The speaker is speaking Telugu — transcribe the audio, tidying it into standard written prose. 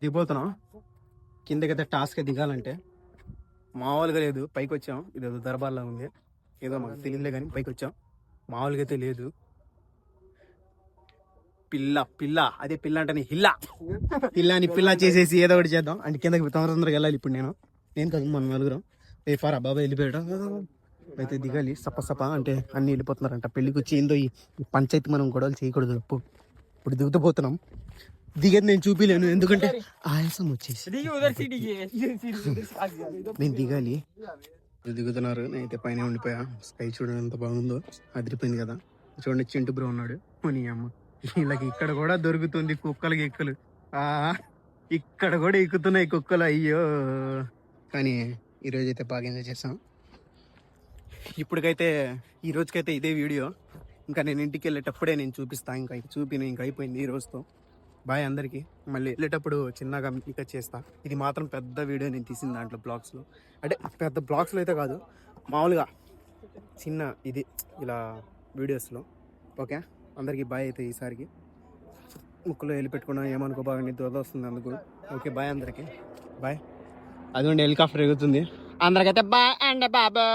దిగిపోతున్నాం. కిందకైతే టాస్క్ దిగాలంటే మామూలుగా లేదు. పైకి వచ్చాం, ఇదేదో దర్బార్లా ఉంది, ఏదో మాకు తెలియదులే కానీ పైకి వచ్చాం. మామూలుగా అయితే లేదు. పిల్ల పిల్ల అదే పిల్ల అంటే హిల్లా పిల్లని పిల్ల చేసేసి ఏదో ఒకటి చేద్దాం అంటే కిందకి తొందరగా వెళ్ళాలి. ఇప్పుడు నేను కాదు మన నలుగురం ఫారా బాబాయ్ వెళ్ళిపోయాడు. అయితే దిగాలి సప అంటే అన్ని వెళ్ళిపోతున్నారంట. పెళ్ళికి వచ్చి ఏందో ఈ పంచాయతీ మనం గొడవలు చేయకూడదు. ఇప్పుడు దిగుతూ పోతున్నాం. దిగేది నేను చూపిలేను ఎందుకంటే ఆయాసం వచ్చేసి. నేను దిగాలి, దిగుతున్నారు. నేనైతే పైన ఉండిపోయా. స్కై చూడండి ఎంత బాగుందో, అదిరిపోయింది కదా. చూడండి చింటు బ్రో ఉన్నాడు. నీ అమ్మ వీళ్ళకి ఇక్కడ కూడా దొరుకుతుంది కుక్కలకి ఎక్కలు. ఇక్కడ కూడా ఎక్కుతున్నాయి కుక్కలు. అయ్యో, కానీ ఈరోజు అయితే బాగా ఎంజాయ్ చేస్తాం. ఇప్పటికైతే ఈ రోజుకైతే ఇదే వీడియో. ఇంకా నేను ఇంటికి వెళ్ళేటప్పుడే నేను చూపిస్తాను. ఇంకా అయిపోయింది ఈ రోజుతో. బాయ్ అందరికీ. మళ్ళీ వెళ్ళేటప్పుడు చిన్నగా మీకు చేస్తా. ఇది మాత్రం పెద్ద వీడియో నేను తీసిన దాంట్లో బ్లాగ్స్లో, అంటే పెద్ద బ్లాగ్స్లో అయితే కాదు, మామూలుగా చిన్న ఇది ఇలా వీడియోస్లో. ఓకే అందరికీ బాయ్. అయితే ఈసారికి ముక్కులో వెళ్ళి పెట్టుకున్నా ఏమనుకో, బాగా నిద్ర వస్తుంది అందుకు. ఓకే బాయ్ అందరికీ బాయ్. అదిగోండి హెలికాప్టర్ ఎగుతుంది. అందరికైతే బాయ్ అండ్ బాబా.